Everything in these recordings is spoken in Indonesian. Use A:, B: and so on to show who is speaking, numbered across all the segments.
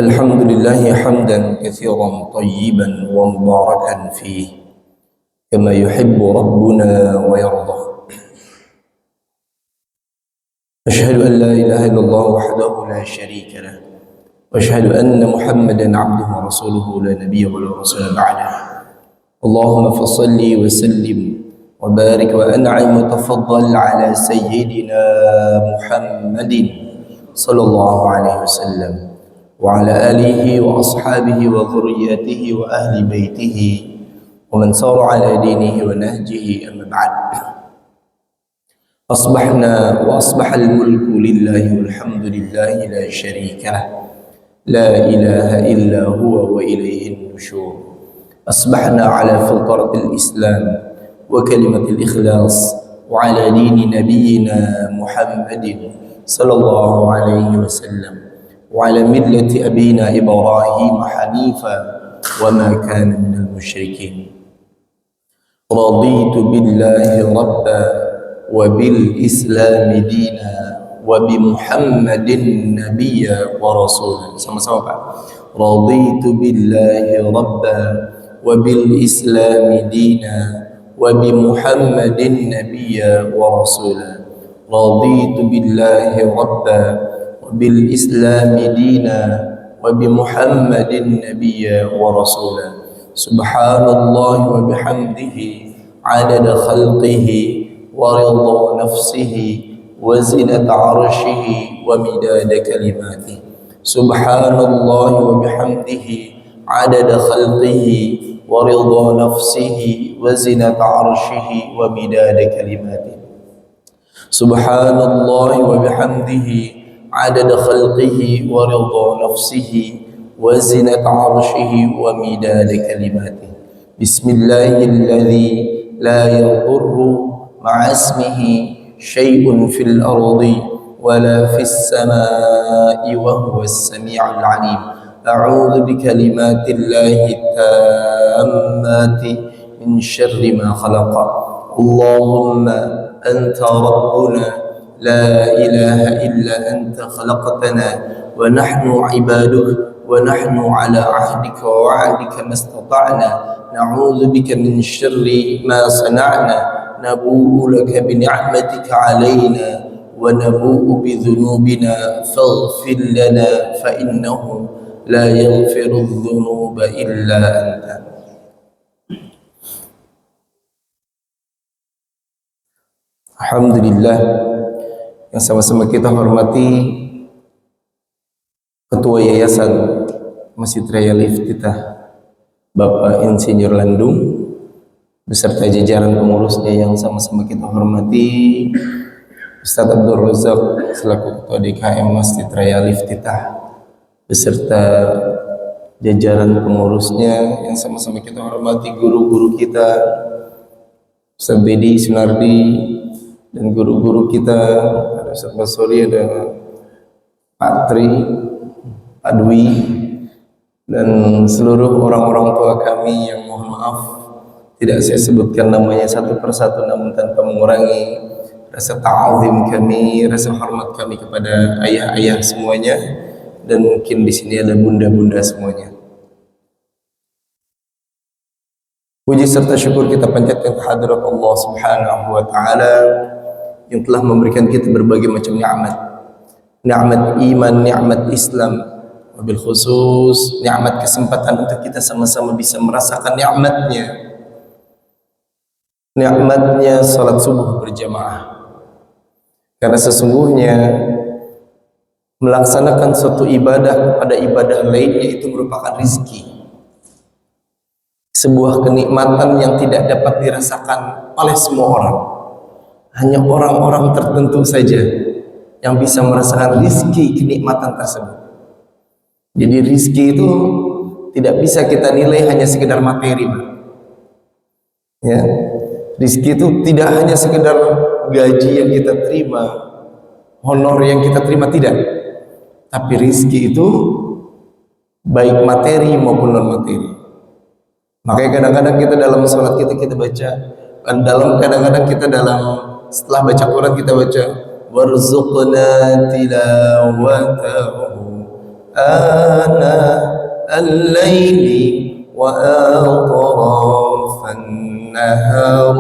A: الحمد لله حمدا كثيرا طيبا ومباركا فيه كما يحب ربنا ويرضى. أشهد أن لا إله إلا الله وحده لا شريك له، وأشهد أن محمدا عبده ورسوله لا نبي ولا رسول بعده. اللهم فصل وسلم وبارك وأنعم وتفضل على سيدنا محمد صلى الله عليه وسلم وعلى آله وأصحابه وذريته وأهل بيته ومن سار على دينه ونهجه. أما بعد، أصبحنا وأصبح الملك لله والحمد لله لا شريك له، لا إله إلا هو وإليه النشور. أصبحنا على فطرة الإسلام وكلمة الإخلاص وعلى دين نبينا محمد صلى الله عليه وسلم وعلى ملة أبينا إبراهيم حنيفا وما كان من المشركين. رضيت بالله ربا وبالإسلام دينا وبمحمد نبيا ورسولا. Sama-sama Pak. رضيت بالله ربا وبالإسلام دينا وبمحمد نبيا ورسولا. رضيت بالله ربا وبالإسلام دينا وبمحمد نبيا ورسولا. سبحان الله وبحمده عدد خلقه ورضا نفسه وزنة عرشه ومداد كلماته. سبحان الله وبحمده عدد خلقه ورضا نفسه وزنة عرشه ومداد كلماته. سبحان الله وبحمده عدد خلقه ورضا نفسه وزنة عرشه ومداد كلماته. بسم الله الذي لا يضر مع اسمه شيء في الأرض ولا في السماء وهو السميع العليم. أعوذ بكلمات الله التامات من شر ما خلق. اللهم أنت ربنا لا إله إلا أنت خلقتنا ونحن عبادك ونحن على عهدك ووعدك ما استطعنا. نعوذ بك من شر ما صنعنا. نبوء لك بنعمتك علينا ونبوء بذنوبنا فاغفر لنا فإنه لا يغفر الذنوب إلا أنت. Alhamdulillah, yang sama-sama kita hormati Ketua Yayasan Masjid Raya Liftitah Bapak Insinyur Landung beserta jajaran pengurusnya yang sama-sama kita hormati, Ustaz Abdul Razak selaku Ketua DKM Masjid Raya Liftitah beserta jajaran pengurusnya yang sama-sama kita hormati, guru-guru kita Ustaz Dedi Sunardi dan guru-guru kita, ada Ustaz Basori, ada Pak Tri, Pak Dwi, dan seluruh orang-orang tua kami yang mohon maaf tidak saya sebutkan namanya satu persatu, namun tanpa mengurangi rasa ta'azim kami, rasa hormat kami kepada ayah-ayah semuanya, dan mungkin di sini ada bunda-bunda semuanya. Puji serta syukur kita panjatkan kehadirat Allah Subhanahu wa taala yang telah memberikan kita berbagai macam nikmat. Nikmat iman, nikmat Islam, wabil khusus nikmat kesempatan untuk kita sama-sama bisa merasakan nikmatnya salat subuh berjamaah. Karena sesungguhnya melaksanakan suatu ibadah kepada ibadah lainnya itu merupakan rizki, sebuah kenikmatan yang tidak dapat dirasakan oleh semua orang. Hanya orang-orang tertentu saja yang bisa merasakan rizki kenikmatan tersebut. Jadi rizki itu tidak bisa kita nilai hanya sekedar materi, ya. Rizki itu tidak hanya sekedar gaji yang kita terima, honor yang kita terima, tidak. Tapi rizki itu baik materi maupun non materi. Makanya kadang-kadang kita dalam sholat kita baca, kadang-kadang kita dalam setelah baca Quran kita baca warzuqna tilawatahu ana al-laili wa atrafan nahar,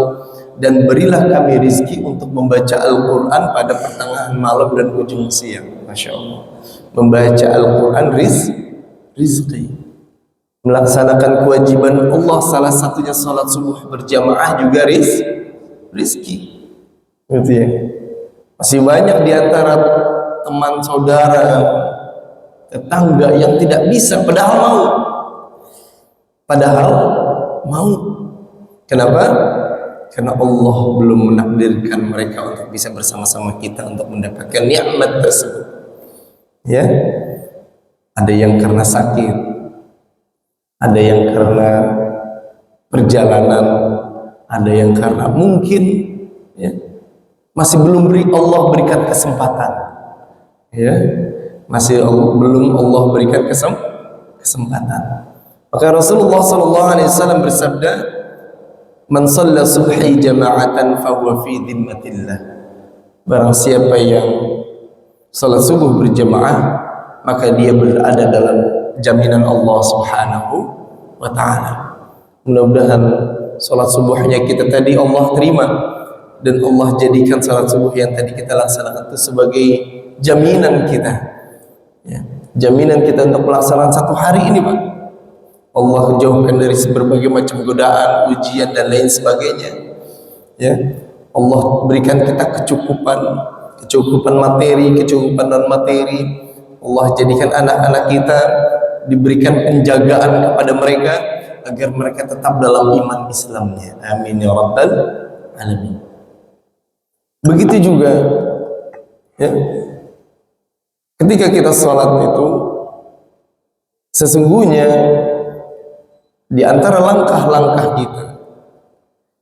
A: dan berilah kami rizki untuk membaca Al-Quran pada pertengahan malam dan ujung siang. Masya Allah, membaca Al-Quran rizki, melaksanakan kewajiban Allah, salah satunya salat subuh berjamaah juga rizki. Gitu ya. Masih banyak di antara teman saudara, tetangga yang tidak bisa padahal mau. Kenapa? Karena Allah belum menakdirkan mereka untuk bisa bersama-sama kita untuk mendapatkan nikmat tersebut. Ya, ada yang karena sakit, ada yang karena perjalanan, ada yang karena mungkin ya, masih belum Allah berikan kesempatan. Ya, belum Allah berikan kesempatan. Maka Rasulullah SAW bersabda, "Man shalla subhi jama'atan fahuwa fi dhimmatillah." Barang siapa yang salat subuh berjamaah, maka dia berada dalam jaminan Allah Subhanahu wa taala. Mudah-mudahan salat subuhnya kita tadi Allah terima, dan Allah jadikan salat subuh yang tadi kita laksanakan itu sebagai jaminan kita. Ya, jaminan kita untuk melaksanakan satu hari ini, Pak. Allah jauhkan dari berbagai macam godaan, ujian dan lain sebagainya. Ya, Allah berikan kita kecukupan materi, kecukupan non materi. Allah jadikan anak-anak kita diberikan penjagaan kepada mereka agar mereka tetap dalam iman Islamnya. Amin ya rabbal alamin. Begitu juga ya, ketika kita sholat itu sesungguhnya di antara langkah-langkah kita,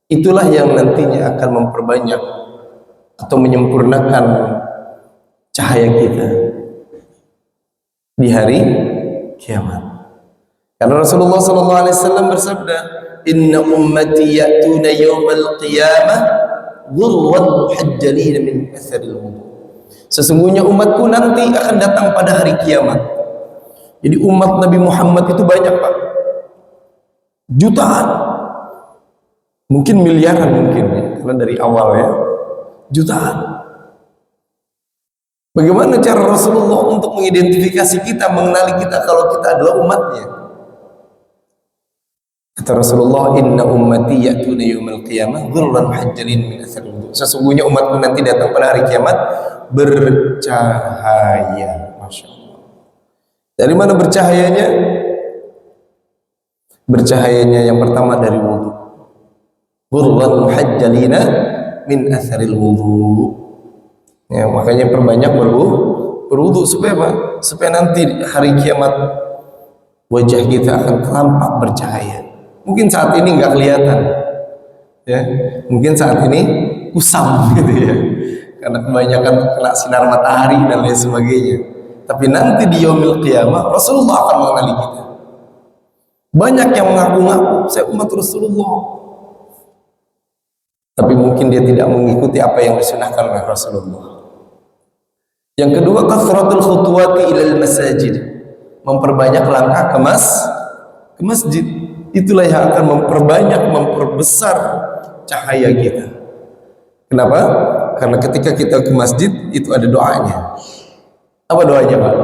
A: itulah yang nantinya akan memperbanyak atau menyempurnakan cahaya kita di hari kiamat. Karena Rasulullah SAW bersabda, "Inna ummati ya'tuna yawmal qiyamah ghurwan muhajjalina min atharil wudu." Sesungguhnya umatku nanti akan datang pada hari kiamat. Jadi umat Nabi Muhammad itu banyak, Pak. Jutaan, mungkin miliaran mungkin ya, karena dari awal ya, jutaan. Bagaimana cara Rasulullah untuk mengidentifikasi kita, mengenali kita kalau kita adalah umatnya? Kata Rasulullah, "Inna ummati ya'tuna yawmal qiyamah ghurran muhajjalin min athar wudu." Sesungguhnya umatku nanti datang pada hari kiamat bercahaya. Masya Allah. Dari mana bercahayanya? Bercahayanya yang pertama dari wudu. Ghurran muhajjalina min atharil wudu. Ya, makanya perbanyak berwudu supaya apa? Supaya nanti hari kiamat wajah kita akan tampak bercahaya. Mungkin saat ini nggak kelihatan, ya. Mungkin saat ini kusam gitu ya, karena kebanyakan kena sinar matahari dan lain sebagainya. Tapi nanti di yaumil qiyamah Rasulullah akan mengenali kita. Banyak yang mengaku-ngaku saya umat Rasulullah, tapi mungkin dia tidak mengikuti apa yang disunahkan oleh Rasulullah. Yang kedua, kathratul khutuwati ilal masajid, memperbanyak langkah ke masjid. Itulah yang akan memperbesar cahaya kita. Kenapa? Karena ketika kita ke masjid itu ada doanya. Apa doanya, Pak?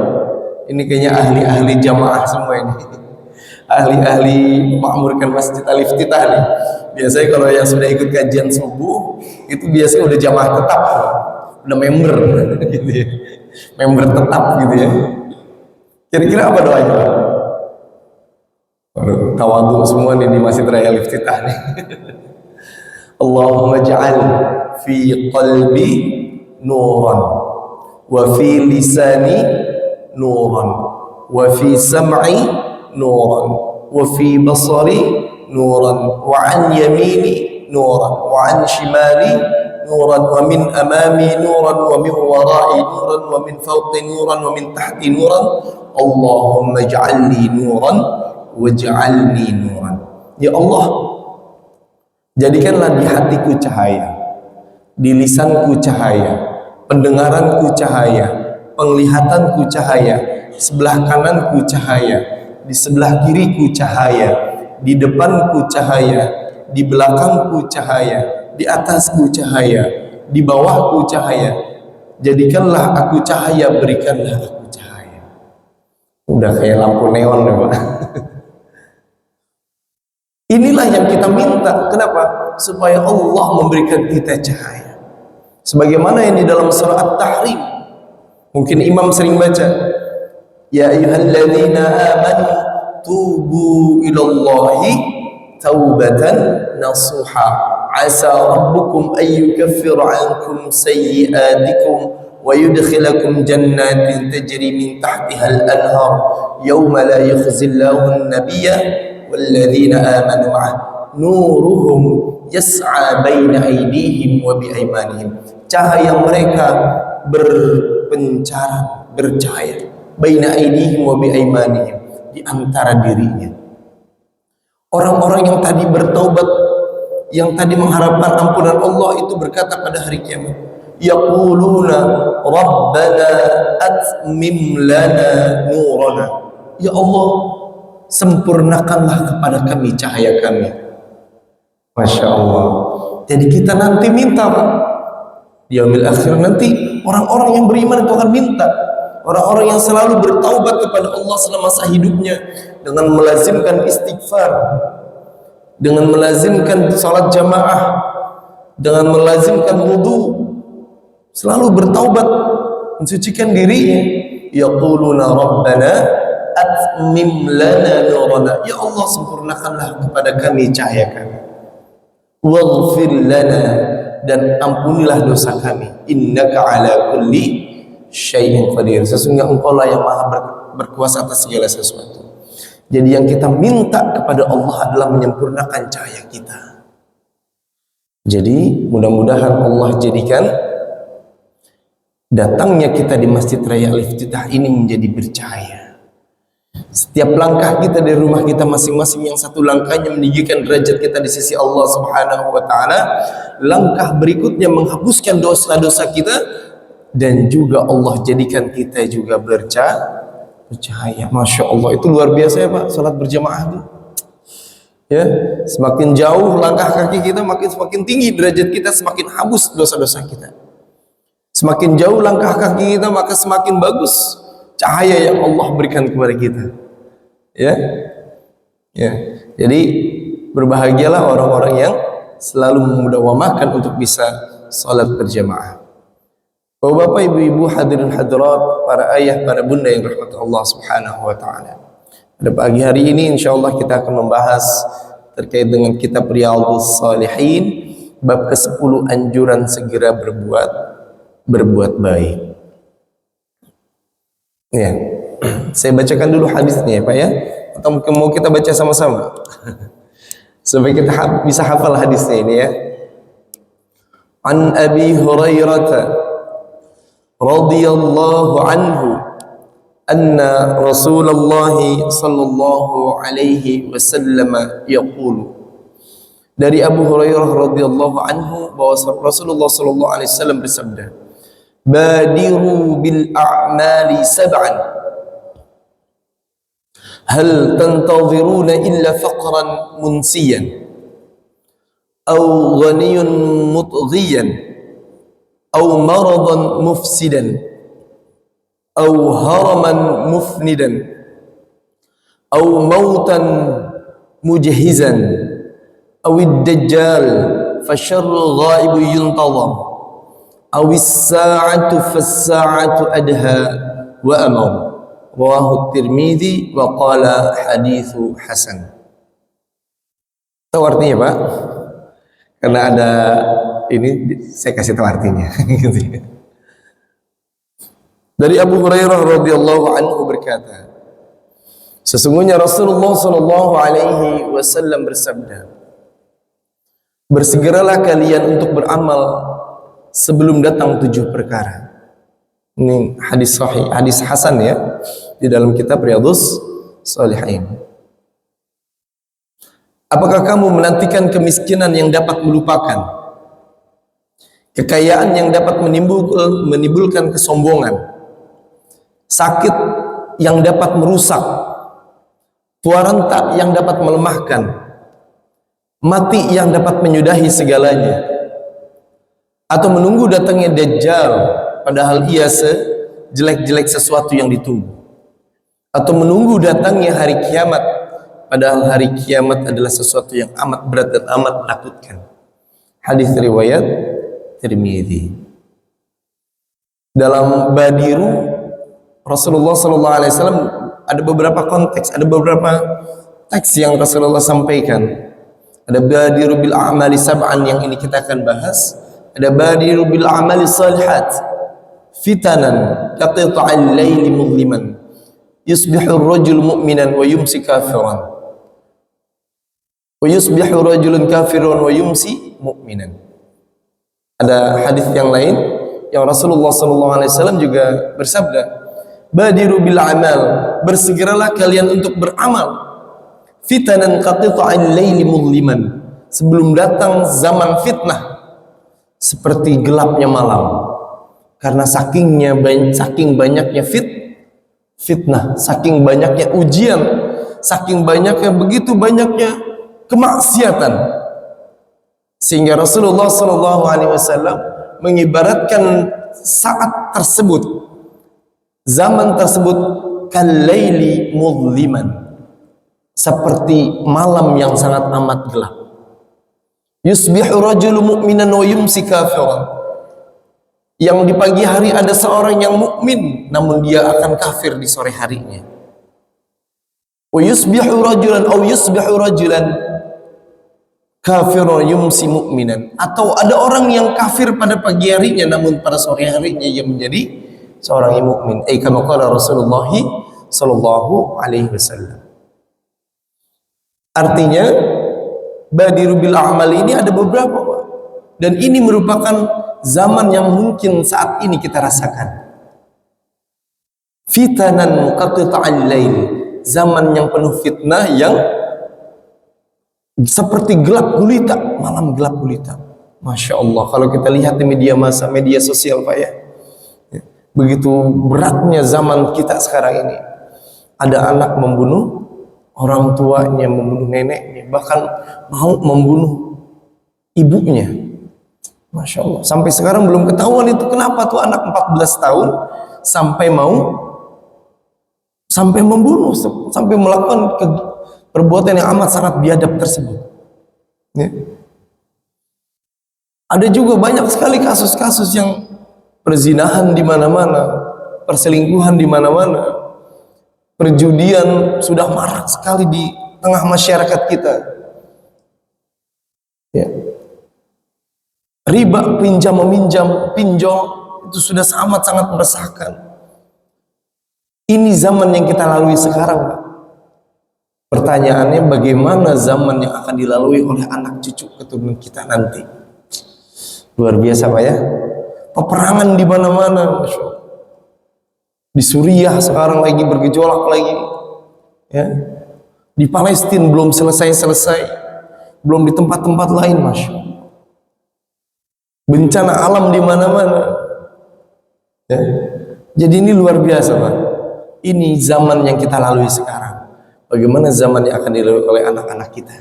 A: Ini kayaknya ahli-ahli jamaah semua ini. Ahli-ahli memakmurkan masjid al-iftitah nih. Biasanya kalau yang sudah ikut kajian subuh itu biasanya udah jamaah tetap, udah member gitu ya. Member tetap gitu ya. Kira-kira apa doanya? Tawadhu semua nih di Masjid Raya Al-Iftitah nih. Allahumma ja'al fi qalbi nuran wa fi lisani nuran wa fi sam'i nuran wa fi basari nuran wa an yamini nuran wa an shimali nuran wa min amami nuran wa min wara'i nuran wa min fawqi nuran wa min tahti nuran. Allahumma ja'alni nuran waj'alni nuran. Ya Allah, jadikanlah di hatiku cahaya, di lisanku cahaya, pendengaranku cahaya, penglihatanku cahaya, sebelah kananku cahaya, di sebelah kiriku cahaya, di depanku cahaya, di belakangku cahaya, di atasku cahaya, di bawahku cahaya. Jadikanlah aku cahaya, berikanlah aku cahaya. Udah kayak lampu neon ya Pak. Inilah yang kita minta. Kenapa? Supaya Allah memberikan kita cahaya. Sebagaimana yang di dalam surah At-Tahrim. Mungkin imam sering baca, ya ayyuhalladzina amanu tubu ilallahi taubatan nasuha asa rabbukum ayyukaffira ankum sayyi'atikum wa yudkhilakum jannatin tajri min tahtiha al-anhar yawma la yukhzillahu an-nabiyya walladzina amanu ma'ah nuruhum yas'a baina aydihim wa biaymanihim. Cahaya mereka berpencaran, bercahaya baina aydihim wa biaymanihim, di antara dirinya. Orang-orang yang tadi bertaubat, yang tadi mengharapkan ampunan Allah, itu berkata pada hari kiamat, yaquluna rabbana atmim lana nurana, ya Allah, sempurnakanlah kepada kami cahaya kami. Masya Allah. Jadi kita nanti minta Pak, di yaumil akhir nanti orang-orang yang beriman itu akan minta. Orang-orang yang selalu bertaubat kepada Allah selama hidupnya dengan melazimkan istighfar, dengan melazimkan salat jamaah, dengan melazimkan wudu, selalu bertaubat, mensucikan dirinya. Yaquluna rabbana atmim lana nurana, ya Allah, sempurnakanlah kepada kami cahaya kami. Waghfir lana, dan ampunilah dosa kami. Innaka ala kulli syai'in qadir, sesungguhnya engkau lah yang maha berkuasa atas segala sesuatu. Jadi yang kita minta kepada Allah adalah menyempurnakan cahaya kita. Jadi mudah-mudahan Allah jadikan datangnya kita di Masjid Raya Al-Iftitah ini menjadi bercahaya. Setiap langkah kita dari rumah kita masing-masing, yang satu langkahnya meninggikan derajat kita di sisi Allah Subhanahu wa taala, langkah berikutnya menghapuskan dosa-dosa kita, dan juga Allah jadikan kita juga bercahaya. Masya Allah, itu luar biasa ya Pak, salat berjamaah itu. Ya, semakin jauh langkah kaki kita, semakin tinggi derajat kita, semakin hapus dosa-dosa kita. Semakin jauh langkah kaki kita, maka semakin bagus cahaya yang Allah berikan kepada kita. Ya, ya. Jadi berbahagialah orang-orang yang selalu memudahwamakan untuk bisa salat berjamaah. Bapak-bapak, ibu-ibu, hadirin hadirat, para ayah, para bunda yang dirahmati Allah Subhanahu wa taala. Pada pagi hari ini insyaallah kita akan membahas terkait dengan kitab Riyadhus Shalihin, bab ke-10, anjuran segera berbuat baik. Ya. Saya bacakan dulu hadisnya ya Pak ya, atau mungkin mau kita baca sama-sama supaya kita bisa hafal hadisnya ini ya. An Abi Hurairah radhiyallahu anhu anna Rasulullah sallallahu alaihi wasallam yaqulu, dari Abu Hurairah radhiyallahu anhu bahwa Rasulullah sallallahu alaihi wasallam bersabda, badiru bil a'mali sab'an hal tantaziruna illa faqran munsiyan aw ghaniyun mutghiyan aw maradan mufsidan aw haraman mufnidan aw mautan mujhizan aw ad-dajjal fasharru ghaibu yuntazar aw as-sa'atu fas-sa'atu adha wa amar. Rawahu Tirmidzi wa qala haditsu hasan. Tahu artinya Pak? Karena ada ini saya kasih tahu artinya. Dari Abu Hurairah radhiyallahu anhu berkata, sesungguhnya Rasulullah sallallahu alaihi wasallam bersabda, bersegeralah kalian untuk beramal sebelum datang 7 perkara. Ini hadis sahih, hadis hasan ya, di dalam kitab Riyadhus Shalihin. Apakah kamu menantikan kemiskinan yang dapat melupakan, kekayaan yang dapat menimbulkan kesombongan, sakit yang dapat merusak, tuarentak yang dapat melemahkan, mati yang dapat menyudahi segalanya, atau menunggu datangnya Dajjal padahal ia sejelek-jelek sesuatu yang ditunggu, atau menunggu datangnya hari kiamat padahal hari kiamat adalah sesuatu yang amat berat dan amat menakutkan. Hadis riwayat Tirmidzi. Dalam Badiru Rasulullah SAW ada beberapa konteks, ada beberapa teks yang Rasulullah sampaikan. Ada badiru bil a'mali sab'an yang ini kita akan bahas. Ada badiru bil a'mali salihat fitanan kaqita'il laili muzliman yusbihu ar-rajulu mu'minan wa yumsi kafiran wa yusbihu rajulun kafiran wa yumsi mu'minan. Ada hadis yang lain yang Rasulullah SAW juga bersabda, badiru bil amal, bersegeralah kalian untuk beramal, fitanan qatita'il laili mudliman, sebelum datang zaman fitnah seperti gelapnya malam. Karena saking banyaknya fitnah, saking banyaknya ujian, saking banyaknya, begitu banyaknya kemaksiatan, sehingga Rasulullah SAW mengibaratkan saat tersebut, zaman tersebut, kalaili mudliman, seperti malam yang sangat amat gelap. Yusbihu rajulu mu'minan wa yumsi kafiran, yang di pagi hari ada seorang yang mukmin namun dia akan kafir di sore harinya. Wa yusbihu rajulan aw yusbihu rajulan kafirun yumsi mu'minan, atau ada orang yang kafir pada pagi harinya namun pada sore harinya ia menjadi seorang yang mukmin. Kama qala Rasulullah sallallahu alaihi wasallam. Artinya badiru bil a'mal ini ada beberapa, Pak. Dan ini merupakan zaman yang mungkin saat ini kita rasakan. Fitanan qatita'al lail, zaman yang penuh fitnah yang seperti gelap gulita, malam gelap gulita. Masya Allah, kalau kita lihat di media massa, media sosial, Pak ya, begitu beratnya zaman kita sekarang ini. Ada anak membunuh orang tuanya, membunuh neneknya, bahkan mau membunuh ibunya. Masya Allah, sampai sekarang belum ketahuan itu kenapa tuh anak 14 tahun sampai membunuh, sampai melakukan perbuatan yang amat sangat biadab tersebut. Ya. Ada juga banyak sekali kasus-kasus yang perzinahan di mana-mana, perselingkuhan di mana-mana, perjudian sudah marak sekali di tengah masyarakat kita. Ya. Riba, pinjam meminjam, pinjol, itu sudah sangat-sangat meresahkan. Ini zaman yang kita lalui sekarang, Pak. Pertanyaannya, bagaimana zaman yang akan dilalui oleh anak cucu keturunan kita nanti? Luar biasa, Pak ya. Peperangan di mana-mana, Masya Allah. Di Suriah sekarang lagi bergejolak lagi, ya. Di Palestina belum selesai, belum di tempat-tempat lain, Masya Allah. Bencana alam di mana-mana, ya. Jadi ini luar biasa, Pak. Ini zaman yang kita lalui sekarang. Bagaimana zaman yang akan dilalui oleh anak-anak kita,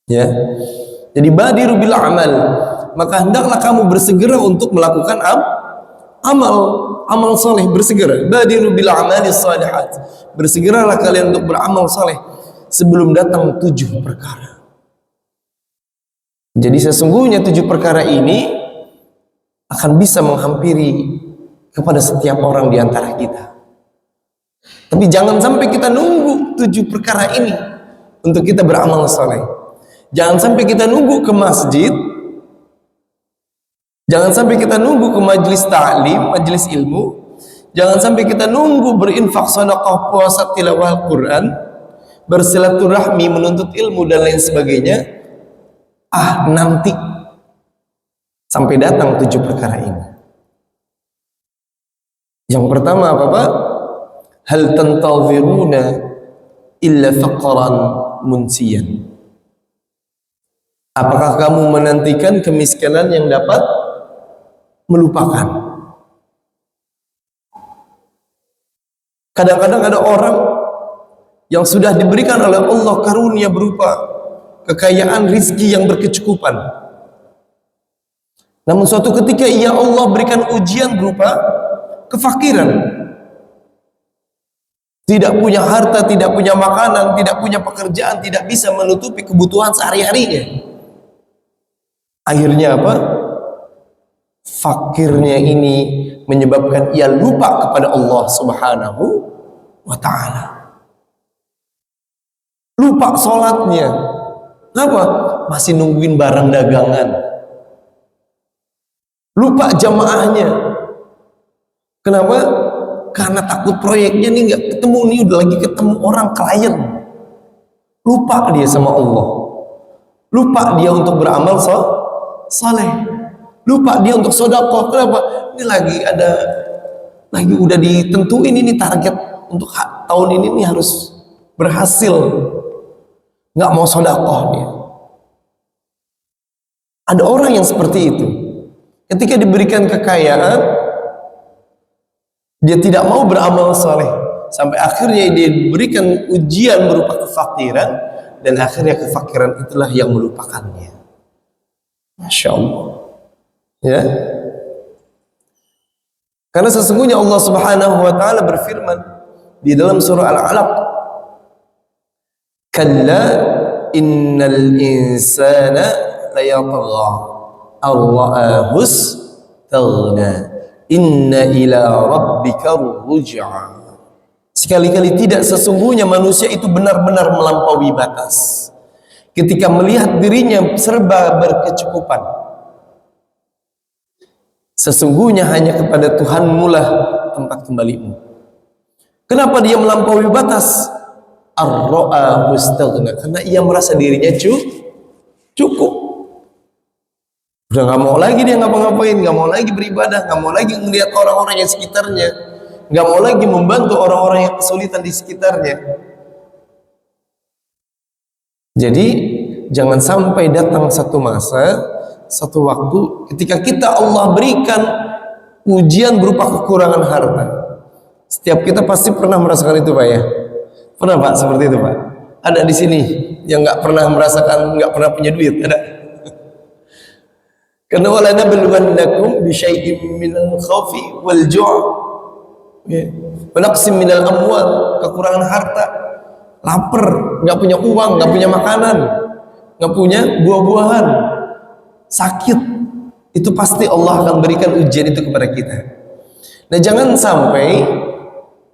A: ya. Jadi badiru bil amal, maka hendaklah kamu bersegera untuk melakukan amal saleh, bersegera. Badiru bil amali salihat, bersegeralah kalian untuk beramal saleh sebelum datang 7 perkara. Jadi sesungguhnya 7 perkara ini akan bisa menghampiri kepada setiap orang di antara kita. Tapi jangan sampai kita nunggu 7 perkara ini untuk kita beramal saleh. Jangan sampai kita nunggu ke masjid, jangan sampai kita nunggu ke majelis ta'lim, majelis ilmu, jangan sampai kita nunggu berinfak, sedekah, puasa, tilawah Quran, bersilaturahmi, menuntut ilmu dan lain sebagainya. Nanti sampai datang 7 perkara ini. Yang pertama apa, Pak? Hal tantaziruna illa faqran munsiyan. Apakah kamu menantikan kemiskinan yang dapat melupakan. Kadang-kadang ada orang yang sudah diberikan oleh Allah karunia berupa kekayaan rizki yang berkecukupan, namun suatu ketika ya Allah berikan ujian berupa kefakiran, tidak punya harta, tidak punya makanan, tidak punya pekerjaan, tidak bisa menutupi kebutuhan sehari-harinya. Akhirnya apa? Fakirnya ini menyebabkan ia lupa kepada Allah Subhanahu wa ta'ala. Lupa sholatnya. Kenapa? Masih nungguin barang dagangan. Lupa jamaahnya. Kenapa? Karena takut proyeknya nih nggak ketemu, nih udah lagi ketemu orang klien. Lupa dia sama Allah. Lupa dia untuk beramal saleh. Lupa dia untuk sedekah. Kenapa? Ini lagi udah ditentuin ini target untuk tahun ini nih harus berhasil. Nggak mau sedekah dia. Ada orang yang seperti itu. Ketika diberikan kekayaan, dia tidak mau beramal saleh, sampai akhirnya dia diberikan ujian berupa kefakiran, dan akhirnya kefakiran itulah yang melupakannya. Masya Allah. Ya. Karena sesungguhnya Allah Subhanahu wa ta'ala berfirman di dalam surah Al-Alaq, kalla innal insana layatgha ar-ra'ahus taghna inna ila rabbika ruj'a. Sekali-kali tidak, sesungguhnya manusia itu benar-benar melampaui batas ketika melihat dirinya serba berkecukupan. Sesungguhnya hanya kepada Tuhanmu lah tempat kembalimu. Kenapa dia melampaui batas? Ar-ra'a mustaghna, karena ia merasa dirinya cukup. Udah nggak mau lagi dia ngapa-ngapain, nggak mau lagi beribadah, nggak mau lagi melihat orang-orang yang sekitarnya, nggak mau lagi membantu orang-orang yang kesulitan di sekitarnya. Jadi jangan sampai datang satu masa, satu waktu ketika kita Allah berikan ujian berupa kekurangan harta. Setiap kita pasti pernah merasakan itu, Pak, ya? Pernah, Pak, seperti itu, Pak? Ada di sini yang nggak pernah merasakan, nggak pernah punya duit? Ada? Karena wala nabluwannakum bi syai'in minal khaufi wal ju' wa naqsim minal amwal, kekurangan harta, lapar, nggak punya uang, nggak punya makanan, nggak punya buah-buahan, sakit, itu pasti Allah akan berikan ujian itu kepada kita. Nah, jangan sampai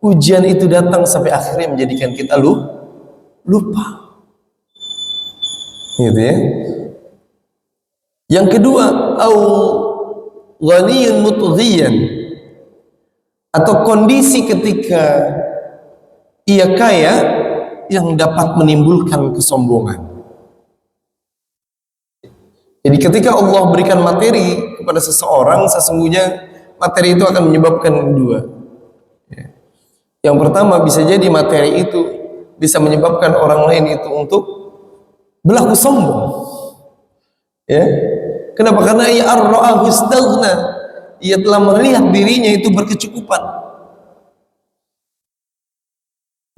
A: ujian itu datang sampai akhirnya menjadikan kita lupa. Gitu ya. Yang kedua, au ghaniyun mutghiyan, atau kondisi ketika ia kaya yang dapat menimbulkan kesombongan. Jadi ketika Allah berikan materi kepada seseorang, sesungguhnya materi itu akan menyebabkan dua. Yang pertama, bisa jadi materi itu bisa menyebabkan orang lain itu untuk berlaku sombong. Ya. Kenapa? Karena ia ar-ra'ahu istaghna, ia telah melihat dirinya itu berkecukupan.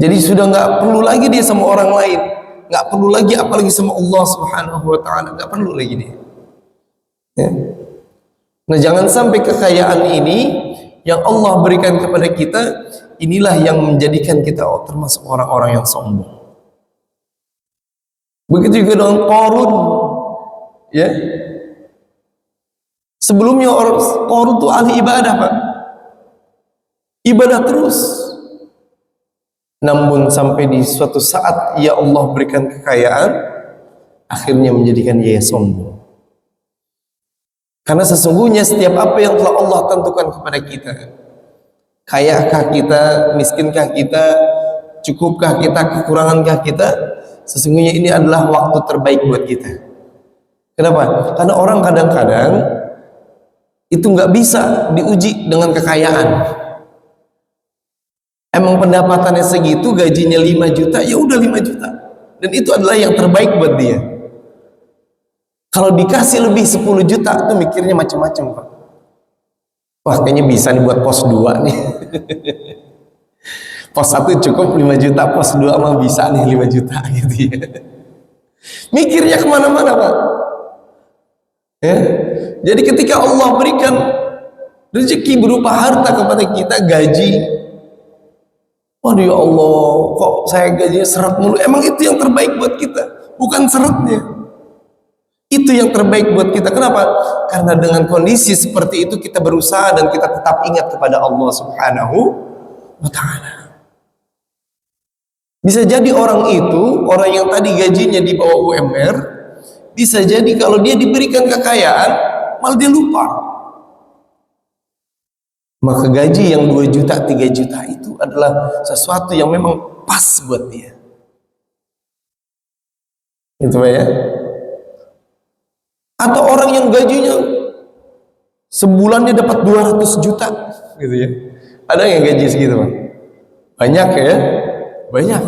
A: Jadi sudah nggak perlu lagi dia sama orang lain, nggak perlu lagi apalagi sama Allah Subhanahu wa ta'ala, nggak perlu lagi dia. Ya. Nah, jangan sampai kekayaan ini yang Allah berikan kepada kita, inilah yang menjadikan kita termasuk orang-orang yang sombong. Begitu juga dengan Qarun, ya. Sebelumnya Qarun itu ahli ibadah, Pak, ibadah terus. Namun sampai di suatu saat ya Allah berikan kekayaan, akhirnya menjadikan dia sombong. Karena sesungguhnya setiap apa yang telah Allah tentukan kepada kita, kayakah kita, miskinkah kita, cukupkah kita, kekurangankah kita, sesungguhnya ini adalah waktu terbaik buat kita. Kenapa? Karena orang kadang-kadang itu nggak bisa diuji dengan kekayaan. Emang pendapatannya segitu, gajinya 5 juta, ya udah 5 juta. Dan itu adalah yang terbaik buat dia. Kalau dikasih lebih 10 juta, itu mikirnya macam-macam, Pak. Wah, kayaknya bisa nih buat pos 2 nih. Pos 1 cukup 5 juta, pos 2 mah bisa nih 5 juta gitu ya. Mikirnya kemana-mana Pak ya. Jadi ketika Allah berikan rezeki berupa harta kepada kita, gaji, waduh ya Allah, kok saya gajinya seret mulu. Emang itu yang terbaik buat kita, bukan seretnya. Itu yang terbaik buat kita. Kenapa? Karena dengan kondisi seperti itu kita berusaha dan kita tetap ingat kepada Allah Subhanahu wa Ta'ala. Bisa jadi orang itu, orang yang tadi gajinya di bawah UMR, bisa jadi kalau dia diberikan kekayaan, malah dia lupa. Maka gaji yang 2 juta, 3 juta itu adalah sesuatu yang memang pas buat dia. Itu Pak ya. Atau orang yang gajinya sebulannya dapat 200 juta gitu ya. Ada yang gaji segitu Pak? Banyak ya? Banyak.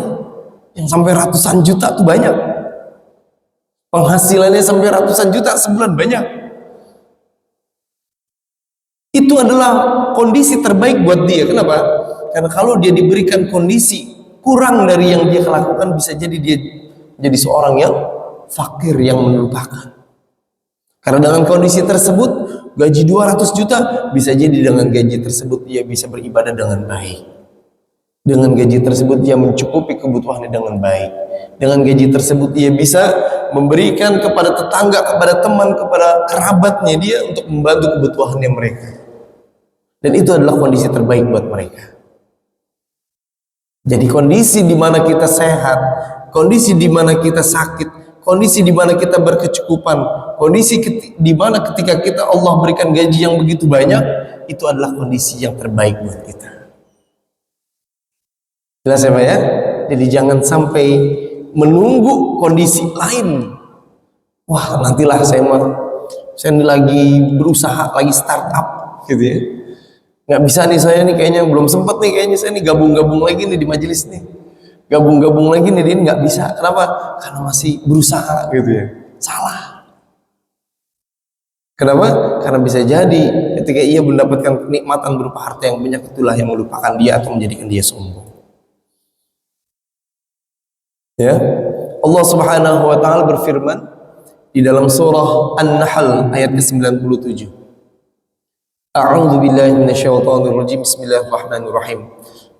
A: Yang sampai ratusan juta tuh banyak. Penghasilannya sampai ratusan juta sebulan banyak. Itu adalah kondisi terbaik buat dia. Kenapa? Karena kalau dia diberikan kondisi kurang dari yang dia lakukan, bisa jadi dia jadi seorang yang fakir, yang melupakan. Karena dengan kondisi tersebut, gaji 200 juta, bisa jadi dengan gaji tersebut dia bisa beribadah dengan baik. Dengan gaji tersebut dia mencukupi kebutuhannya dengan baik. Dengan gaji tersebut dia bisa memberikan kepada tetangga, kepada teman, kepada kerabatnya dia untuk membantu kebutuhannya mereka. Dan itu adalah kondisi terbaik buat mereka. Jadi kondisi di mana kita sehat, kondisi di mana kita sakit, kondisi di mana kita berkecukupan, kondisi di mana ketika kita Allah berikan gaji yang begitu banyak, itu adalah kondisi yang terbaik buat kita. Jelas ya Pak ya? Jadi jangan sampai menunggu kondisi lain. Wah, nantilah saya ini lagi berusaha, lagi startup gitu ya. Nggak bisa nih saya nih, kayaknya belum sempat nih, kayaknya saya nih gabung-gabung lagi nih di majelis nih. Gabung-gabung lagi nih, dia nggak bisa. Kenapa? Karena masih berusaha gitu ya. Salah. Kenapa? Karena bisa jadi ketika ia mendapatkan kenikmatan berupa harta yang banyak, itulah yang melupakan dia atau menjadikan dia sombong. Ya, Allah Subhanahu wa Ta'ala berfirman di dalam surah An-Nahl ayat ke-97. A'udzu billahi minasyaitonir rajim. Bismillahirrahmanirrahim.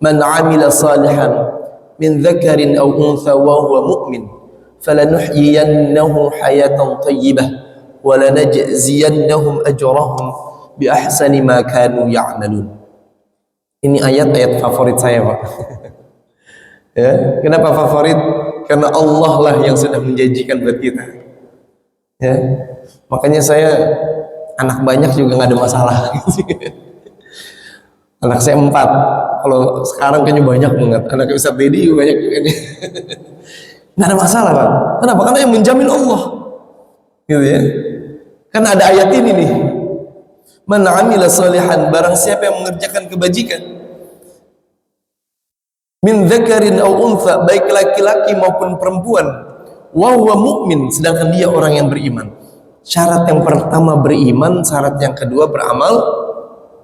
A: Man 'amila salihan min dzakarin aw untha wa huwa mu'min falanuhyiyannahu hayatan thayyibah wa lanajziyannahum ajrahum bi ahsani ma kanu ya'malun. Ini ayat-ayat favorit saya, Pak. Ya, kenapa favorit? Karena Allah lah yang sudah menjanjikan buat kita. Ya, makanya saya anak banyak juga nggak ada masalah. Anak saya 4. Kalau sekarang kayaknya banyak banget. Anak Ustaz Dedi banyak juga nih. Nggak ada masalah Pak. Kenapa? Karena yang menjamin Allah. Gitu ya. Karena ada ayat ini nih. Man 'amila shalihan, barang siapa yang mengerjakan kebajikan, min dzakarin aw untha, baik laki-laki maupun perempuan, wa huwa mu'min, sedangkan dia orang yang beriman. Syarat yang pertama beriman, syarat yang kedua beramal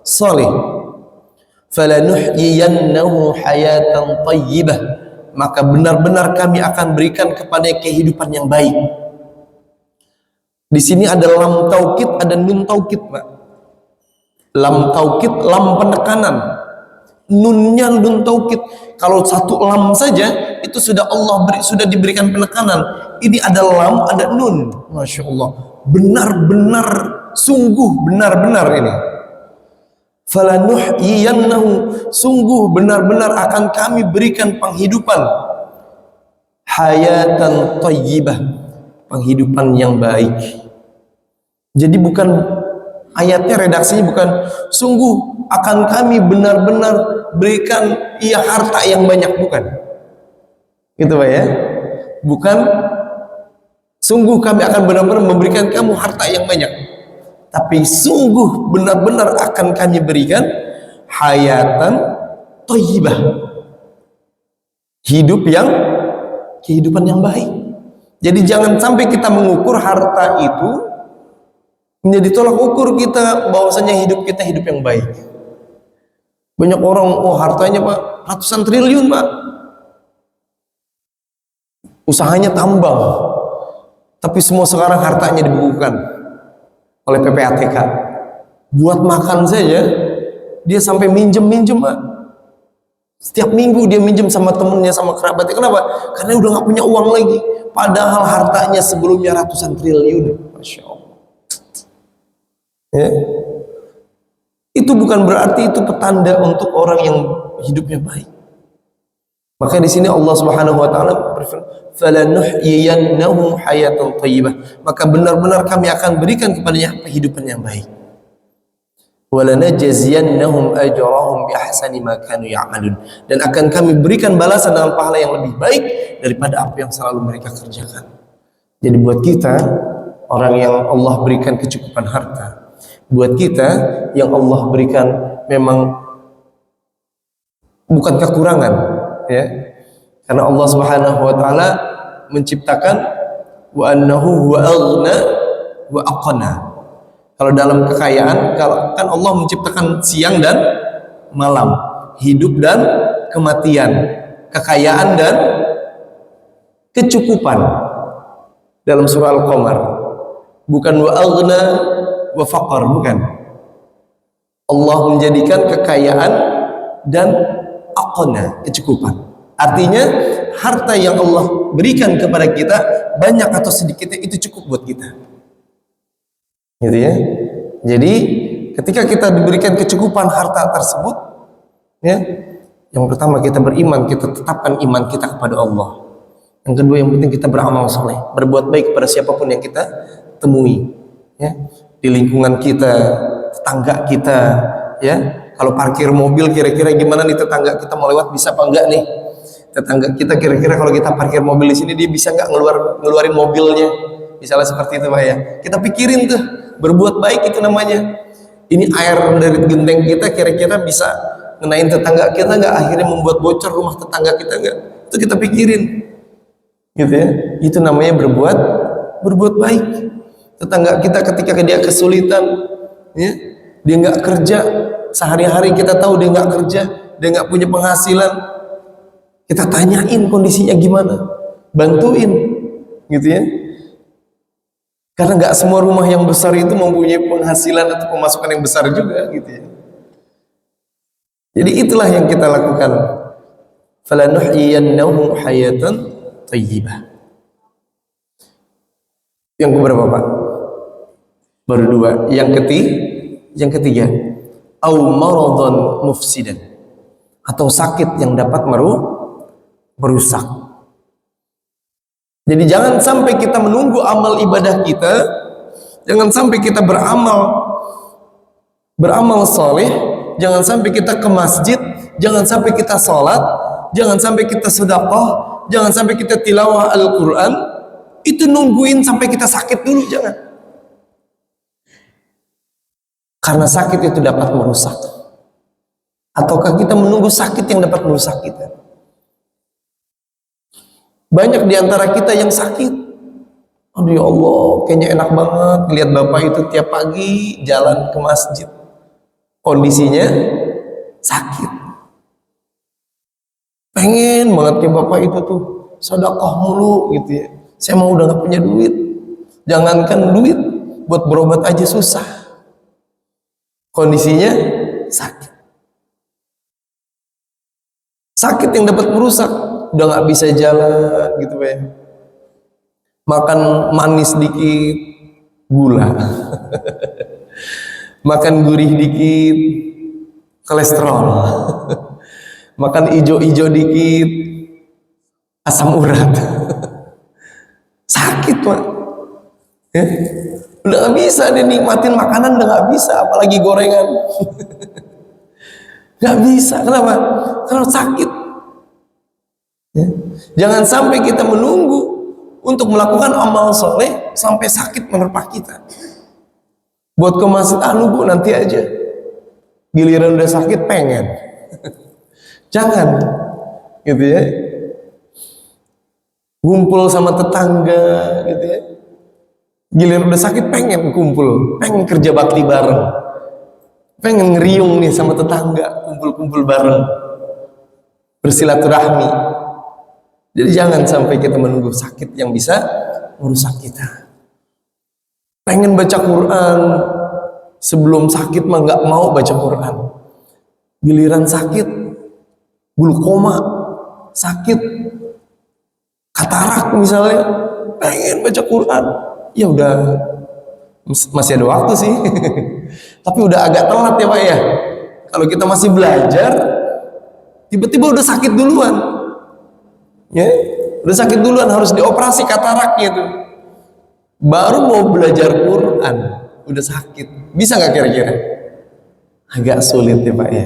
A: saleh. Falanuhyiyannahu hayatan thayyibah, maka benar-benar kami akan berikan kepada kehidupan yang baik. Di sini ada lam taukid, ada nun taukid, Pak. Lam taukid, lam penekanan. Nunnya nun taukid. Kalau satu lam saja itu sudah sudah diberikan penekanan. Ini ada lam, ada nun. Masya Allah, benar-benar, sungguh benar-benar ini. Falanuhyiyannahu, sungguh benar-benar akan kami berikan penghidupan hayatan thayyibah, penghidupan yang baik. Jadi bukan ayatnya, redaksinya bukan sungguh akan kami benar-benar berikan ia harta yang banyak, bukan gitu Pak ya. Bukan sungguh kami akan benar-benar memberikan kamu harta yang banyak, tapi sungguh benar-benar akan kami berikan hayatan thayyibah, kehidupan yang baik. Jadi jangan sampai kita mengukur harta itu menjadi tolak ukur kita bahwasanya hidup kita hidup yang baik. Banyak orang, oh hartanya Pak ratusan triliun Pak, usahanya tambang, tapi semua sekarang hartanya dibukukan oleh PPATK. Buat makan saja dia sampai minjem Pak. Setiap minggu dia minjem sama temennya, sama kerabatnya. Kenapa? Karena udah nggak punya uang lagi. Padahal hartanya sebelumnya ratusan triliun. Masya Allah. Ya. Itu bukan berarti itu petanda untuk orang yang hidupnya baik. Maka di sini Allah Subhanahu wa taala berfirman, "Falanuhyiyannahum hayatan thayyibah." Maka benar-benar kami akan berikan kepadanya kehidupan yang baik. "Walanajziyannahum ajrahum biahsani ma kanu ya'malun." Dan akan kami berikan balasan dengan pahala yang lebih baik daripada apa yang selalu mereka kerjakan. Jadi buat kita orang yang Allah berikan kecukupan harta, buat kita yang Allah berikan memang bukan kekurangan, ya, karena Allah Subhanahu wa taala menciptakan wa annahu huwa aghna wa aqna. Kalau dalam kekayaan, kalau kan Allah menciptakan siang dan malam, hidup dan kematian, kekayaan dan kecukupan. Dalam surah Al-Qamar, bukan wa aghna wa faqar, bukan. Allah menjadikan kekayaan dan aqna, kecukupan. Artinya harta yang Allah berikan kepada kita, banyak atau sedikitnya itu cukup buat kita, gitu ya. Jadi ketika kita diberikan kecukupan harta tersebut, ya, yang pertama kita beriman, kita tetapkan iman kita kepada Allah. Yang kedua, yang penting kita beramal soleh, berbuat baik kepada siapapun yang kita temui, ya, di lingkungan kita, tetangga kita, ya. Kalau parkir mobil, kira-kira gimana nih tetangga kita mau lewat bisa apa enggak nih? Tetangga kita kira-kira kalau kita parkir mobil di sini dia bisa enggak ngeluarin mobilnya? Misalnya seperti itu Pak ya. Kita pikirin tuh, berbuat baik itu namanya. Ini air dari genteng kita kira-kira bisa ngenain tetangga kita enggak? Akhirnya membuat bocor rumah tetangga kita enggak? Itu kita pikirin, gitu ya. Itu namanya berbuat baik. Tetangga kita ketika dia kesulitan, ya, dia nggak kerja, sehari-hari kita tahu dia nggak kerja, dia nggak punya penghasilan, kita tanyain kondisinya gimana, bantuin, gitu ya. Karena nggak semua rumah yang besar itu mempunyai penghasilan atau pemasukan yang besar juga, gitu ya. Jadi itulah yang kita lakukan. Falanuhyiyannahum hayatan thayyibah. Yang keberapa Pak? Baru dua. Yang ketiga, au maradhan mufsidan, atau sakit yang dapat merusak. Jadi jangan sampai kita menunggu amal ibadah kita, jangan sampai kita beramal soleh, jangan sampai kita ke masjid, jangan sampai kita sholat, jangan sampai kita sedekah, jangan sampai kita tilawah Al-Quran, itu nungguin sampai kita sakit dulu, jangan. Karena sakit itu dapat merusak. Ataukah kita menunggu sakit yang dapat merusak kita? Banyak di antara kita yang sakit. Aduh ya Allah, kayaknya enak banget lihat bapak itu tiap pagi jalan ke masjid. Kondisinya sakit. Pengen banget kayak bapak itu tuh sedekah mulu gitu ya. Saya mau udah gak punya duit. Jangankan duit, buat berobat aja susah. Kondisinya sakit. Sakit yang dapat merusak, udah nggak bisa jalan gitu ya. Makan manis dikit, gula. Makan gurih dikit, kolesterol. Makan ijo-ijo dikit, asam urat. Sakit Pak. Ya? Udah gak bisa dia nikmatin makanan, udah gak bisa, apalagi gorengan. Gak bisa, kenapa? Karena sakit. Ya? Jangan sampai kita menunggu untuk melakukan amal soleh sampai sakit menerpa kita. Buat ke masjid, nunggu nanti aja. Giliran udah sakit pengen. Jangan, gitu ya. Ngumpul sama tetangga, gitu ya. Giliran udah sakit pengen kumpul, pengen kerja bakti bareng, pengen ngeriung nih sama tetangga, kumpul-kumpul bareng, bersilaturahmi. Jadi jangan sampai kita menunggu sakit yang bisa merusak kita. Pengen baca Quran, sebelum sakit mah nggak mau baca Quran. Giliran sakit, glukoma, sakit, katarak misalnya, pengen baca Quran. Ya udah, masih ada waktu sih. Tapi udah agak telat ya Pak ya. Kalau kita masih belajar, tiba-tiba udah sakit duluan. Ya, udah sakit duluan, harus dioperasi kataraknya tuh. Baru mau belajar Quran, udah sakit. Bisa nggak kira-kira? Agak sulit ya Pak ya.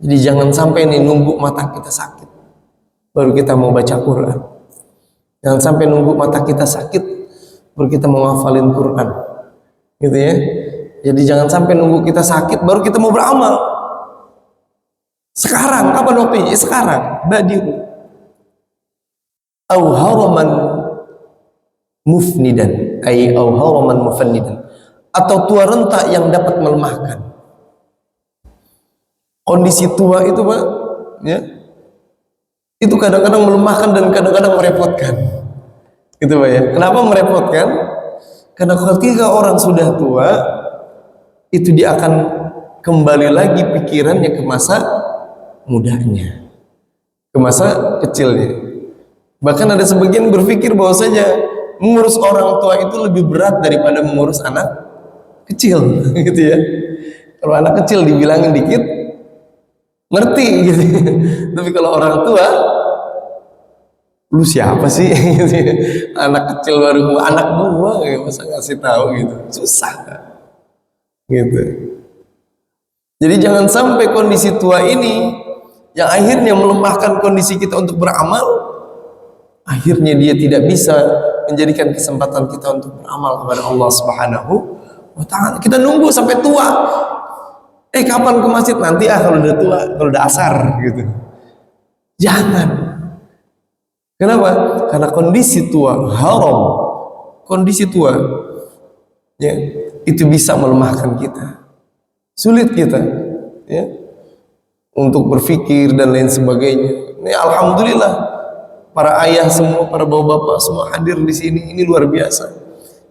A: Jadi jangan sampai nih nunggu mata kita sakit, baru kita mau baca Quran. Jangan sampai nunggu mata kita sakit, baru kita mau ngafalin Quran. Gitu ya. Jadi jangan sampai nunggu kita sakit, baru kita mau beramal. Sekarang, kapan waktunya? Sekarang. Badiru. Au haraman mufnidan, au haraman mufannidan, atau tua renta yang dapat melemahkan. Kondisi tua itu Pak, ya, itu kadang-kadang melemahkan dan kadang-kadang merepotkan. Gitu Pak ya. Kenapa merepotkan? Karena ketika orang sudah tua, itu dia akan kembali lagi pikirannya ke masa mudanya, ke masa kecilnya. Bahkan ada sebagian berpikir bahwasanya mengurus orang tua itu lebih berat daripada mengurus anak kecil, gitu ya. Kalau anak kecil dibilangin dikit, ngerti gitu. Tapi kalau orang tua, lu siapa sih? Anak kecil baru anak gua, masa ngasih tahu gitu, susah, gitu. Jadi jangan sampai kondisi tua ini yang akhirnya melemahkan kondisi kita untuk beramal, akhirnya dia tidak bisa menjadikan kesempatan kita untuk beramal kepada Allah Subhanahu wa Ta'ala. Kita nunggu sampai tua. Kapan ke masjid? Nanti kalau udah tua, kalau udah asar gitu. Jangan. Kenapa? Karena kondisi tua haram. Kondisi tua ya, itu bisa melemahkan kita. Sulit kita ya untuk berpikir dan lain sebagainya. Ini alhamdulillah para ayah semua, para bapak-bapak semua hadir di sini. Ini luar biasa.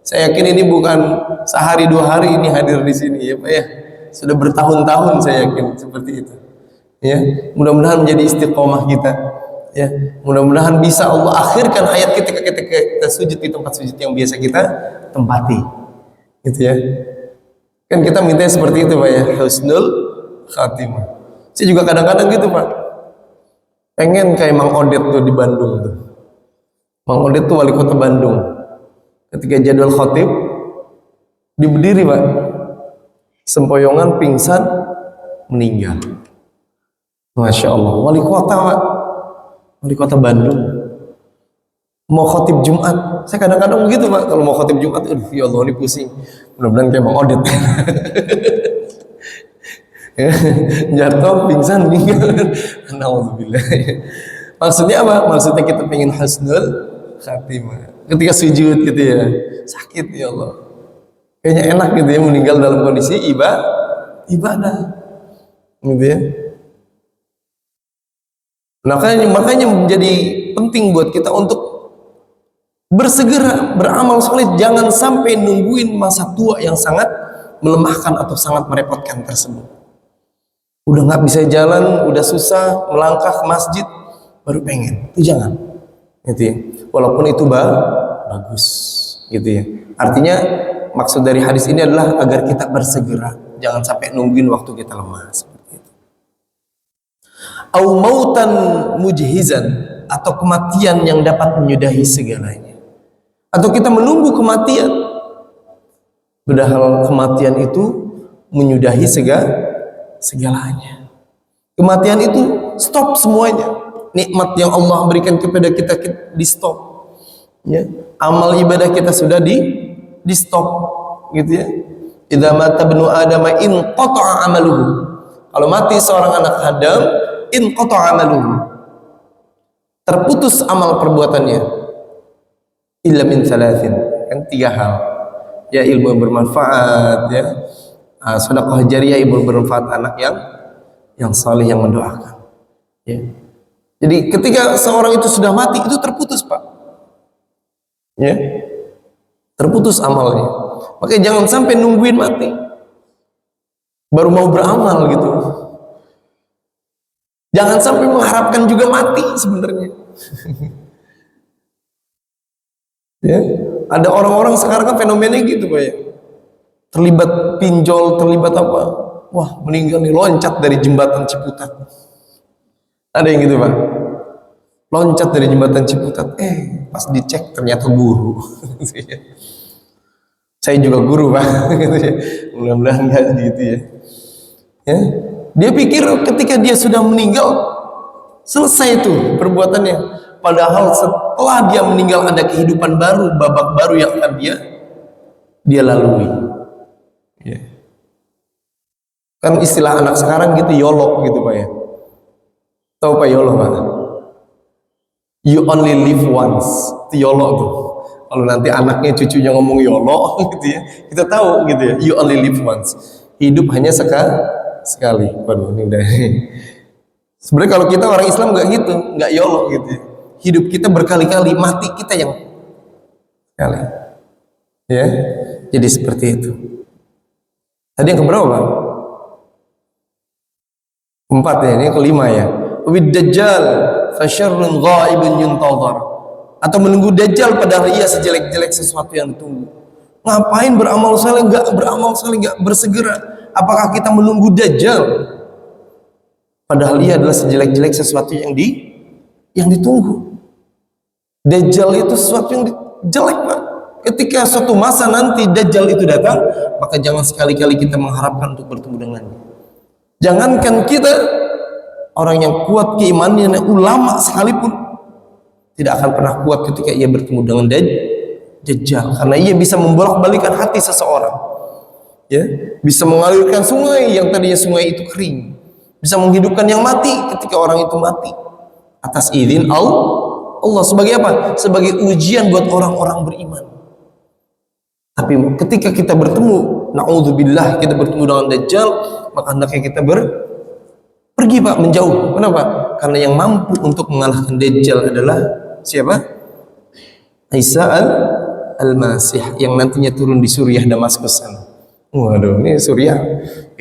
A: Saya yakin ini bukan sehari dua hari ini hadir di sini ya Pak ya. Sudah bertahun-tahun saya yakin seperti itu. Ya, mudah-mudahan menjadi istiqomah kita. Ya, mudah-mudahan bisa Allah akhirkan hayat kita ketika kita sujud di tempat sujud yang biasa kita tempati. Gitu ya. Kan kita minta seperti itu Pak ya, husnul khatimah. Saya juga kadang-kadang gitu Pak. Pengen kayak Mang Odet tuh di Bandung tuh. Mang Odet tuh wali kota Bandung. Ketika jadwal khotib diberdiri Pak, sempoyongan pingsan meninggal. Masya Allah, wali kota Pak, wali kota Bandung mau khotib Jumat. Saya kadang-kadang begitu Pak, kalau mau khotib Jumat, ya Allah ini pusing. Mudah-mudahan kayak Mang Odet. Jatuh pingsan meninggal. Alhamdulillah. Maksudnya apa? Maksudnya kita pengen husnul khatimah. Ketika sujud gitu ya, sakit ya Allah. Kayaknya enak gitu ya meninggal dalam kondisi ibadah. Gitu ya. Makanya menjadi penting buat kita untuk bersegera beramal soleh. Jangan sampai nungguin masa tua yang sangat melemahkan atau sangat merepotkan tersebut. Udah nggak bisa jalan, udah susah melangkah ke masjid, baru pengen. Itu jangan, gitu ya. Walaupun itu bagus, gitu ya. Artinya maksud dari hadis ini adalah agar kita bersegera, jangan sampai nungguin waktu kita lemah seperti itu. Au mautan mujhizan, atau kematian yang dapat menyudahi segalanya. Atau kita menunggu kematian, padahal kematian itu menyudahi segalanya. Kematian itu stop semuanya. Nikmat yang Allah berikan kepada kita di stop. Ya. Amal ibadah kita sudah di stop, gitu ya. Idza mata ibnu Adam in qata'a amaluhu. Kalau mati seorang anak Adam, in qata'a amaluhu. Terputus amal perbuatannya. Illa min thalathin. Kan 3 hal. ya ilmu yang bermanfaat, ya sedekah jariyah, ilmu bermanfaat, anak yang saleh yang mendoakan. Ya. Jadi ketika seorang itu sudah mati, itu terputus, Pak. Ya, terputus amalnya. Makanya jangan sampai nungguin mati baru mau beramal gitu. Jangan sampai mengharapkan juga mati sebenarnya. Ya, ada orang-orang sekarang kan fenomenanya gitu, Pak ya. Terlibat pinjol, terlibat apa? Wah, meninggal nih, loncat dari jembatan Ciputat. Ada yang gitu, Pak. Loncat dari jembatan Ciputat. Pas dicek ternyata guru. Saya juga guru, Pak. Mudah-mudahan nggak gitu ya. Ya, dia pikir ketika dia sudah meninggal selesai itu perbuatannya. Padahal setelah dia meninggal ada kehidupan baru, babak baru yang akan dia lalui. Ya. Kan istilah anak sekarang gitu, YOLO gitu, Pak ya. Tahu Pak YOLO, Pak? You only live once. Itu YOLO tuh. Kalau nanti anaknya cucunya ngomong YOLO gitu ya, kita tahu gitu ya. You only live once. Hidup hanya sekali. Waduh, ini udah. Sebenarnya kalau kita orang Islam nggak gitu, nggak YOLO gitu ya. Hidup kita berkali-kali, mati kita yang sekali. Ya, jadi seperti itu. Tadi yang keberapa, Pak? 4 ya, ini yang kelima ya. Wid dajjal fasyarrun ghaibun yuntadhar. Atau menunggu dajjal padahal ia sejelek-jelek sesuatu yang ditunggu. Ngapain beramal saleh enggak bersegera? Apakah kita menunggu dajjal padahal ia adalah sejelek-jelek sesuatu yang ditunggu? Dajjal itu sesuatu yang jelek, Pak. Ketika suatu masa nanti dajjal itu datang, maka jangan sekali-kali kita mengharapkan untuk bertemu dengannya. Jangankan kita, orang yang kuat keimanannya, ulama sekalipun tidak akan pernah kuat ketika ia bertemu dengan dajjal, karena ia bisa membolak-balikan hati seseorang. Ya, bisa mengalirkan sungai yang tadinya sungai itu kering, bisa menghidupkan yang mati ketika orang itu mati atas izin Allah. Sebagai apa? Sebagai ujian buat orang-orang beriman. Tapi ketika kita bertemu, na'udzubillah, kita bertemu dengan dajjal, maka hendaknya kita pergi, Pak, menjauh. Kenapa? Karena yang mampu untuk mengalahkan dajjal adalah siapa? Isa al-Masih yang nantinya turun di Suriah Damaskus sana. Waduh, ini Suriah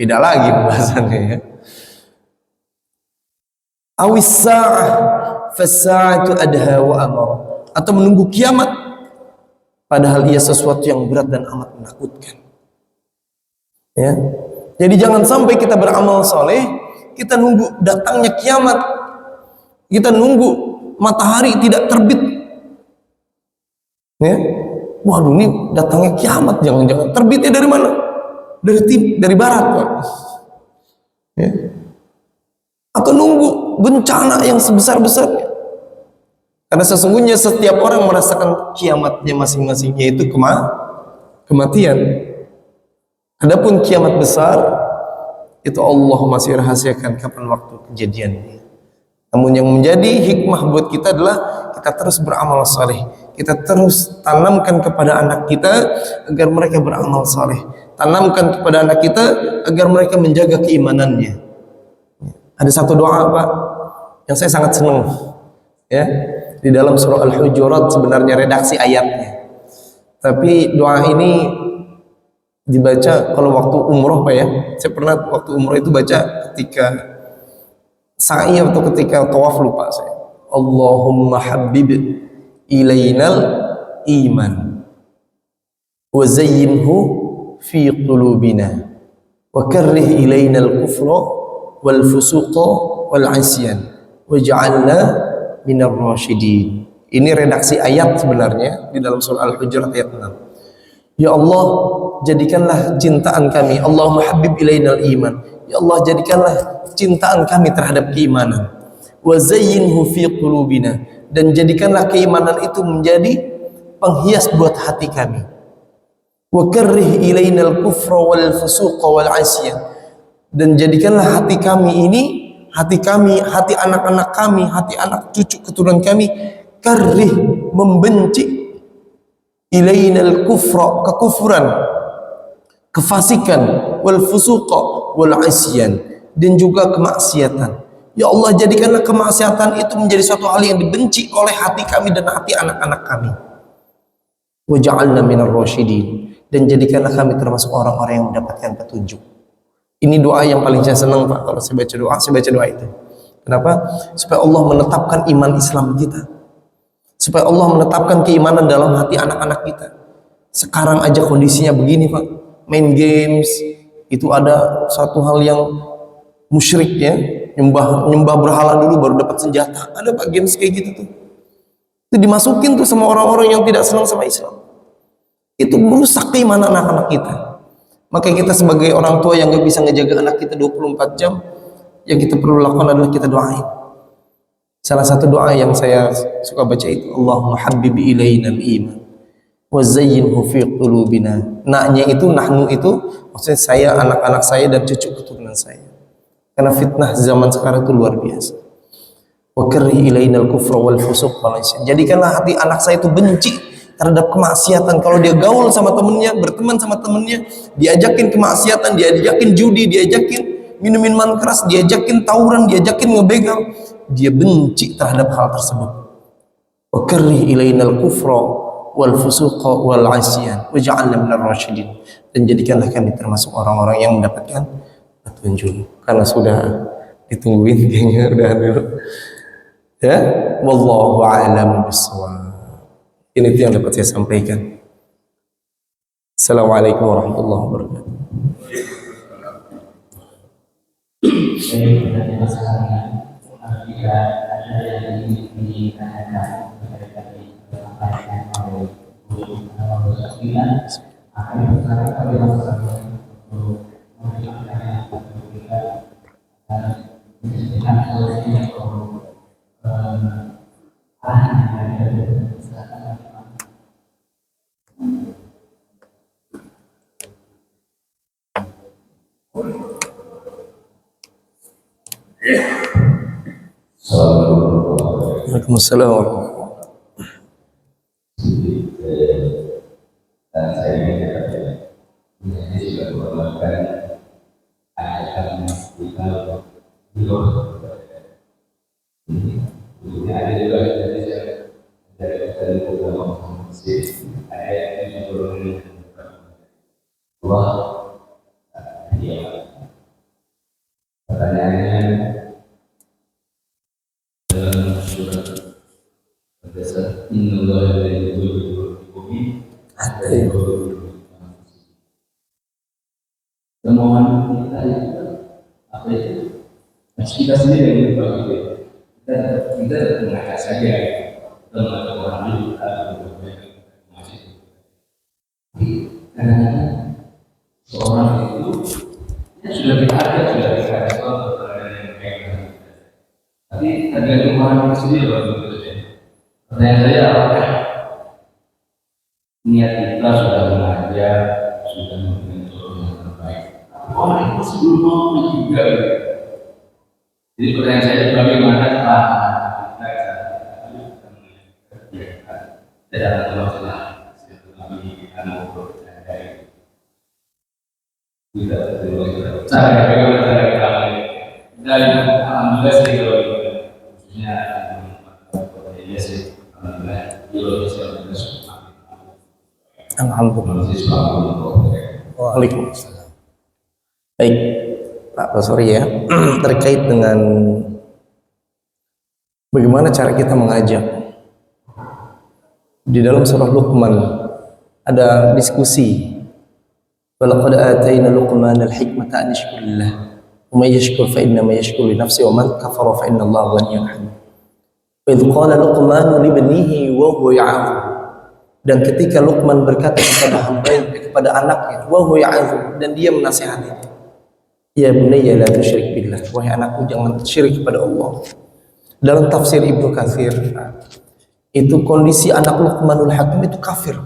A: beda lagi pembahasannya ya. Awis sa'ah fasa'atu adha wa amar. Atau menunggu kiamat padahal ia sesuatu yang berat dan amat menakutkan. Ya. Jadi jangan sampai kita beramal soleh, kita nunggu datangnya kiamat, kita nunggu matahari tidak terbit. Ya. Waduh, ini datangnya kiamat, jangan-jangan terbitnya dari mana? Dari barat, Pak. Ya. Atau nunggu bencana yang sebesar-besarnya. Karena sesungguhnya setiap orang merasakan kiamatnya masing-masing, yaitu kematian. Adapun kiamat besar itu Allah masih rahasiakan kapan waktu kejadiannya. Namun yang menjadi hikmah buat kita adalah kita terus beramal saleh. Kita terus tanamkan kepada anak kita agar mereka beramal saleh. Tanamkan kepada anak kita agar mereka menjaga keimanannya. Ada satu doa, Pak, yang saya sangat senang. Ya, di dalam surah Al-Hujurat sebenarnya redaksi ayatnya. Tapi doa ini dibaca kalau waktu umroh, Pak ya. Saya pernah waktu umroh itu baca ketika sa'i atau ketika tawaf, lupa saya. Allahumma habib ilainal iman wa zayyinhu fi qulubina wa karrih ilainal kufra wal fusuqa wal asyan waj'alna minar rasyidin. Ini redaksi ayat sebenarnya di dalam surah Al-Hujurat ayat 6. Ya Allah, jadikanlah cintaan kami, Allahumma habib ilainal iman, ya Allah jadikanlah cintaan kami terhadap keimanan, wa zayyinhu fi qulubina, dan jadikanlah keimanan itu menjadi penghias buat hati kami, wa karrih ilainal kufra wal fusuqa wal asyan, dan jadikanlah hati kami ini, hati anak-anak kami, hati anak cucu keturunan kami, karrih, membenci, ilainal kufra, kekufuran, kefasikan, wal fusuqa wal isyan, dan juga kemaksiatan. Ya Allah, jadikanlah kemaksiatan itu menjadi suatu hal yang dibenci oleh hati kami dan hati anak-anak kami. Waj'alna minar rasyidin, dan jadikanlah kami termasuk orang-orang yang mendapatkan petunjuk. Ini doa yang paling saya senang, Pak. Kalau saya baca doa itu. Kenapa? Supaya Allah menetapkan iman Islam kita, supaya Allah menetapkan keimanan dalam hati anak-anak kita. Sekarang aja kondisinya begini, Pak. Main games itu ada satu hal yang musyrik, ya. Nyembah berhala dulu baru dapat senjata. Ada, Pak, games kayak gitu tuh. Itu dimasukin tuh sama orang-orang yang tidak senang sama Islam. Itu merusak keimanan anak-anak kita. Maka kita sebagai orang tua yang gak bisa ngejaga anak kita 24 jam, yang kita perlu lakukan adalah kita doain. Salah satu doa yang saya suka baca itu, Allahumma habbibi ilainal iman wa zayyinhu fi qulubina. Naknya itu, nahnu itu maksudnya saya, anak-anak saya, dan cucu keturunan saya. Karena fitnah zaman sekarang itu luar biasa. Wa karri ilainal kufra wal fusuq wal isyan. Jadikanlah hati anak saya itu benci terhadap kemaksiatan. Kalau dia gaul sama temennya, berteman sama temennya, diajakin kemaksiatan, diajakin judi, diajakin minum-minuman keras, diajakin tawuran, diajakin ngebegal, dia benci terhadap hal tersebut. Wa karri ilainal kufra wal fusuqa wal isyan waj'alna minar rasyidin, dan jadikanlah kami termasuk orang-orang yang mendapatkan petunjuk. Karena sudah ditungguin kayaknya, udah dulu ya. Wallahu a'lam bishawab. Ini yang dapat saya sampaikan. Assalamualaikum warahmatullahi wabarakatuh. Jika ada yang ingin ditanyakan berkaitan dengan akan bersarat pada masalah untuk menjelaskan atau kita menjelaskan solusinya Waalaikumsalam warahmatullahi wabarakatuh. Saya ini juga menggunakan ayat kita di luar. Ini ada juga dari beberapa masjid ayat yang diturunkan Allah. Dia pertanyaannya dalam surat berdasar Innallah dari bumi temuan kita itu apa itu? Kita sendiri yang berbagi. Kita mengajak saja teman orang lain masih. Kadang-kadang seorang itu sudah dihargai, sudah dikasih contoh terhadap yang baik. Tapi tergantung orang itu sendiri loh. Pertanyaan saya, apakah niat kita sudah mengajar, sudah membentuk yang terbaik? Orang itu sebelum mau juga. Jadi pertanyaan saya, bagaimana cara kita dalam masalah kami anak dari kita bagaimana cara kita dari alhamdulillah sih kalau khususnya ya sih alhamdulillah. Waalaikumsalam. Baik, Pak sorry ya, terkait dengan bagaimana cara kita mengajak. Di dalam surah Luqman ada diskusi. Walaqad atayna Luqmana al-hikmata an yashkur lillah wa may yashkur fa innama yashkuru li nafsihi wa man kafara fa inna Allaha ghaniyyun hamid. Wa idh qala Luqman li ibnihi wa huwa ya'idhu, dan ketika Luqman berkata kepada anaknya wa huwa ya'idhu, dan dia menasihati, ya bunayya la tusyrik billah, wahai anakku jangan syirik kepada Allah. Dalam tafsir Ibnu Katsir itu kondisi anak Luqmanul Hakim itu kafir,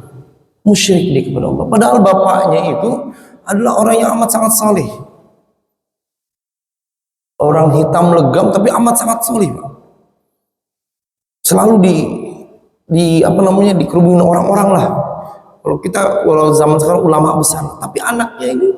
A: musyrik dia kepada Allah, padahal bapaknya itu adalah orang yang amat sangat saleh, orang hitam legam tapi amat sangat saleh, selalu dikerubungin orang-orang lah, Kalau kita, kalau zaman sekarang ulama besar, tapi anaknya ini